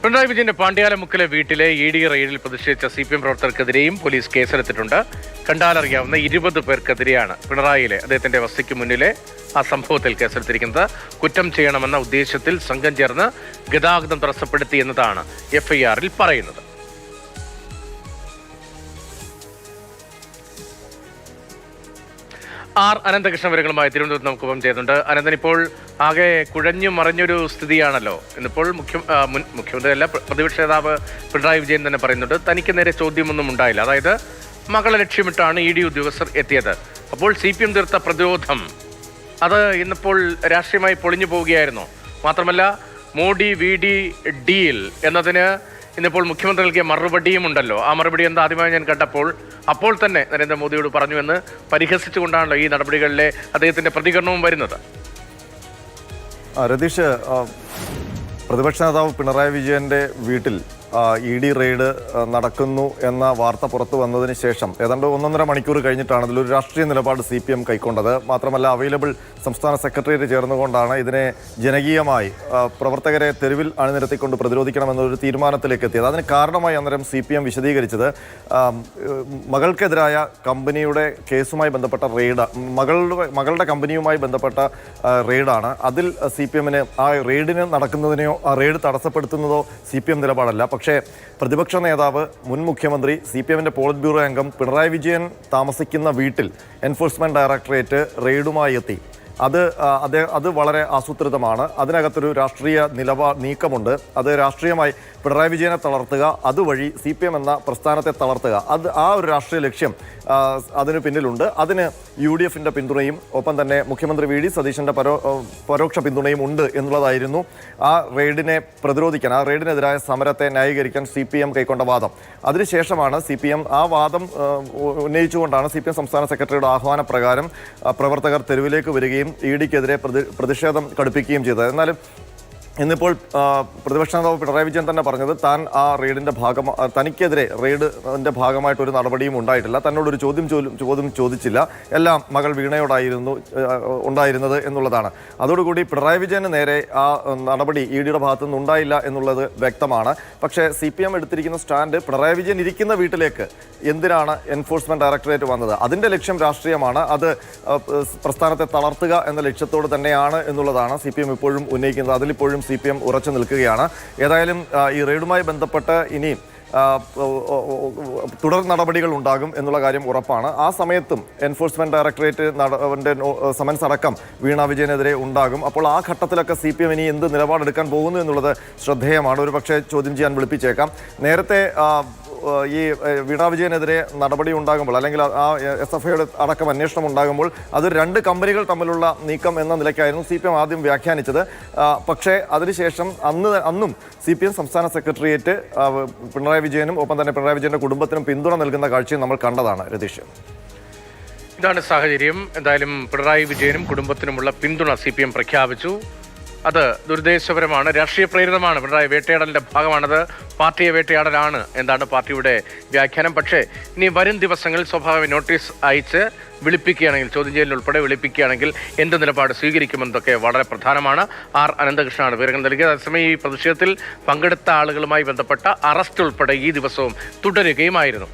പിണറായി വിജയന്റെ പാണ്ഡ്യാലമുക്കിലെ വീട്ടിലെ ഇ.ഡി. റെയ്ഡിൽ പ്രതിഷേധിച്ച CPM പ്രവർത്തകർക്കെതിരെയും പോലീസ് കേസെടുത്തിട്ടുണ്ട്. കണ്ടാലറിയാവുന്ന 20 പേർക്കെതിരെയാണ് പിണറായിയിലെ അദ്ദേഹത്തിന്റെ വസതിക്ക് മുന്നിലെ ആ സംഭവത്തിൽ കേസെടുത്തിരിക്കുന്നത്. കുറ്റം ചെയ്യണമെന്ന ഉദ്ദേശത്തിൽ സംഘം ചേർന്ന് ഗതാഗതം തടസ്സപ്പെടുത്തി എന്നതാണ് FIR-ൽ പറയുന്നത്. അനന്തകൃഷ്ണ വിവരങ്ങളുമായി തിരുവനന്തപുരത്ത് നമുക്കൊപ്പം ചെയ്യുന്നുണ്ട്. അനന്തൻ, ഇപ്പോൾ ആകെ കുഴഞ്ഞു മറിഞ്ഞൊരു സ്ഥിതിയാണല്ലോ. ഇന്നിപ്പോൾ മുഖ്യമന്ത്രി അല്ല, പ്രതിപക്ഷ നേതാവ് പിണറായി വിജയൻ തന്നെ പറയുന്നുണ്ട് തനിക്ക് നേരെ ചോദ്യമൊന്നും ഉണ്ടായില്ല. അതായത് മകളെ ലക്ഷ്യമിട്ടാണ് ED ഉദ്യോഗസ്ഥർ എത്തിയത്. അപ്പോൾ CPM തീർത്ത പ്രതിരോധം അത് ഇന്നിപ്പോൾ രാഷ്ട്രീയമായി പൊളിഞ്ഞു പോവുകയായിരുന്നു. മാത്രമല്ല മോഡി VD ഡീൽ എന്നതിന് ഇന്നിപ്പോൾ മുഖ്യമന്ത്രി നൽകിയ മറുപടിയും ഉണ്ടല്ലോ. ആ മറുപടി എന്താ ആദ്യമായി ഞാൻ കണ്ടപ്പോൾ അപ്പോൾ തന്നെ നരേന്ദ്രമോദിയോട് പറഞ്ഞുവെന്ന് പരിഹസിച്ചുകൊണ്ടാണല്ലോ ഈ നടപടികളിലെ അദ്ദേഹത്തിന്റെ പ്രതികരണവും വരുന്നത്. രതീഷ്, പ്രതിപക്ഷ നേതാവ് പിണറായി വിജയന്റെ വീട്ടിൽ ED റെയ്ഡ് നടക്കുന്നു എന്ന വാർത്ത പുറത്തു വന്നതിന് ശേഷം ഏതാണ്ട് 1.5 മണിക്കൂർ കഴിഞ്ഞിട്ടാണ് അതിലൊരു രാഷ്ട്രീയ നിലപാട് CPM കൈക്കൊണ്ടത്. മാത്രമല്ല അവൈലബിൾ സംസ്ഥാന സെക്രട്ടേറിയറ്റ് ചേർന്നുകൊണ്ടാണ് ഇതിനെ ജനകീയമായി പ്രവർത്തകരെ തെരുവിൽ അണിനിരത്തിക്കൊണ്ട് പ്രതിരോധിക്കണമെന്നൊരു തീരുമാനത്തിലേക്ക് എത്തിയത്. അതിന് കാരണമായി അന്നേരം CPM വിശദീകരിച്ചത് മകൾക്കെതിരായ കമ്പനിയുടെ കേസുമായി ബന്ധപ്പെട്ട റെയ്ഡ്, മകളുടെ കമ്പനിയുമായി ബന്ധപ്പെട്ട റെയ്ഡാണ്. അതിൽ CPM-ന് ആ റെയ്ഡിന് നടക്കുന്നതിനെയോ ആ റെയ്ഡ് തടസ്സപ്പെടുത്തുന്നതോ CPM നിലപാടല്ല. പക്ഷേ പ്രതിപക്ഷ നേതാവ്, മുൻ മുഖ്യമന്ത്രി, CPM-ന്റെ പോളിറ്റ് ബ്യൂറോ അംഗം പിണറായി വിജയൻ താമസിക്കുന്ന വീട്ടിൽ എൻഫോഴ്സ്മെന്റ് ഡയറക്ടറേറ്റ് റെയ്ഡുമായി എത്തി. അത് വളരെ ആസൂത്രിതമാണ്. അതിനകത്തൊരു രാഷ്ട്രീയ നീക്കമുണ്ട്. അത് രാഷ്ട്രീയമായി പിണറായി വിജയനെ തളർത്തുക, അതുവഴി CPM എന്ന പ്രസ്ഥാനത്തെ തളർത്തുക, ആ ഒരു രാഷ്ട്രീയ ലക്ഷ്യം അതിന് പിന്നിലുണ്ട്. അതിന് UDF-ന്റെ പിന്തുണയും ഒപ്പം തന്നെ മുഖ്യമന്ത്രി VD സതീശന്റെ പരോക്ഷ പിന്തുണയും ഉണ്ട് എന്നുള്ളതായിരുന്നു ആ റെയ്ഡിനെ പ്രതിരോധിക്കാൻ, ആ റെയ്ഡിനെതിരായ സമരത്തെ ന്യായീകരിക്കാൻ CPM കൈക്കൊണ്ട വാദം. അതിനുശേഷമാണ് CPM ആ വാദം ഉന്നയിച്ചുകൊണ്ടാണ് CPM സംസ്ഥാന സെക്രട്ടറിയുടെ ആഹ്വാനപ്രകാരം പ്രവർത്തകർ തെരുവിലേക്ക് വരികയും ED-ക്കെതിരെ പ്രതിഷേധം കടുപ്പിക്കുകയും ചെയ്തത്. എന്നാലും ഇന്നിപ്പോൾ പ്രതിപക്ഷ നേതാവ് പിണറായി വിജയൻ തന്നെ പറഞ്ഞത് താൻ ആ റെയ്ഡിന്റെ തനിക്കെതിരെ റെയ്ഡിന്റെ ഭാഗമായിട്ട് ഒരു നടപടിയും ഉണ്ടായിട്ടില്ല, തന്നോടൊരു ചോദ്യം ചോദിച്ചില്ല, എല്ലാം മകൾ വീണയോടായിരുന്നു ഉണ്ടായിരുന്നത് എന്നുള്ളതാണ്. അതോടുകൂടി പിണറായി വിജയന് നേരെ ആ നടപടി ED-യുടെ ഭാഗത്തുനിന്ന് ഉണ്ടായില്ല എന്നുള്ളത് വ്യക്തമാണ്. പക്ഷേ CPM എടുത്തിരിക്കുന്ന സ്റ്റാൻഡ് പിണറായി വിജയൻ ഇരിക്കുന്ന വീട്ടിലേക്ക് എന്തിനാണ് എൻഫോഴ്സ്മെന്റ് ഡയറക്ടറേറ്റ് വന്നത്, അതിന്റെ ലക്ഷ്യം രാഷ്ട്രീയമാണ്, അത് പ്രസ്ഥാനത്തെ തളർത്തുക എന്ന ലക്ഷ്യത്തോട് തന്നെയാണ് എന്നുള്ളതാണ് CPM ഇപ്പോഴും ഉന്നയിക്കുന്നത്. അതിലിപ്പോഴും CPM ഉറച്ചു നിൽക്കുകയാണ്. ഏതായാലും ഈ റെയ്ഡുമായി ബന്ധപ്പെട്ട് ഇനി തുടർ നടപടികൾ ഉണ്ടാകും എന്നുള്ള കാര്യം ഉറപ്പാണ്. ആ സമയത്തും എൻഫോഴ്സ്മെന്റ് ഡയറക്ടറേറ്റ് സമൻസ് അടക്കം വീണ വിജയനെതിരെ ഉണ്ടാകും. അപ്പോൾ ആ ഘട്ടത്തിലൊക്കെ CPM ഇനി എന്ത് നിലപാടെടുക്കാൻ പോകുന്നു എന്നുള്ളത് ശ്രദ്ധേയമാണ്. ഒരു പക്ഷേ ചോദ്യം ചെയ്യാൻ വിളിപ്പിച്ചേക്കാം. നേരത്തെ ഈ വീണ വിജയനെതിരെ നടപടി ഉണ്ടാകുമ്പോൾ, അല്ലെങ്കിൽ ആ SFIയുടെ അടക്കം അന്വേഷണം ഉണ്ടാകുമ്പോൾ അത് 2 കമ്പനികൾ തമ്മിലുള്ള നീക്കം എന്ന നിലയ്ക്കായിരുന്നു CPM ആദ്യം വ്യാഖ്യാനിച്ചത്. പക്ഷേ അതിനുശേഷം അന്നും CPM സംസ്ഥാന സെക്രട്ടേറിയറ്റ് പിണറായി വിജയനും ഒപ്പം തന്നെ പിണറായി വിജയന്റെ കുടുംബത്തിനും പിന്തുണ നൽകുന്ന കാഴ്ചയും നമ്മൾ കണ്ടതാണ്. രതീഷ്, ഇതാണ് സാഹചര്യം. എന്തായാലും പിണറായി വിജയനും കുടുംബത്തിനുമുള്ള പിന്തുണ CPM പ്രഖ്യാപിച്ചു. അത് ദുരുദ്ദേശപരമാണ്, രാഷ്ട്രീയ പ്രേരിതമാണ്. പിണറായി വേട്ടയാടലിന്റെ ഭാഗമാണത്, പാർട്ടിയെ വേട്ടയാടലാണ് എന്നാണ് പാർട്ടിയുടെ വ്യാഖ്യാനം. പക്ഷേ ഇനി വരും ദിവസങ്ങളിൽ സ്വാഭാവിക നോട്ടീസ് അയച്ച് വിളിപ്പിക്കുകയാണെങ്കിൽ, ചോദ്യം ചെയ്യലിൽ ഉൾപ്പെടെ വിളിപ്പിക്കുകയാണെങ്കിൽ എന്ത് നിലപാട് സ്വീകരിക്കുമെന്നതൊക്കെ വളരെ പ്രധാനമാണ്. അനന്തകൃഷ്ണനാണ് വിവരങ്ങൾ നൽകിയത്. അതേസമയം ഈ പ്രതിഷേധത്തിൽ പങ്കെടുത്ത ആളുകളുമായി ബന്ധപ്പെട്ട അറസ്റ്റ് ഉൾപ്പെടെ ഈ ദിവസവും തുടരുകയുമായിരുന്നു.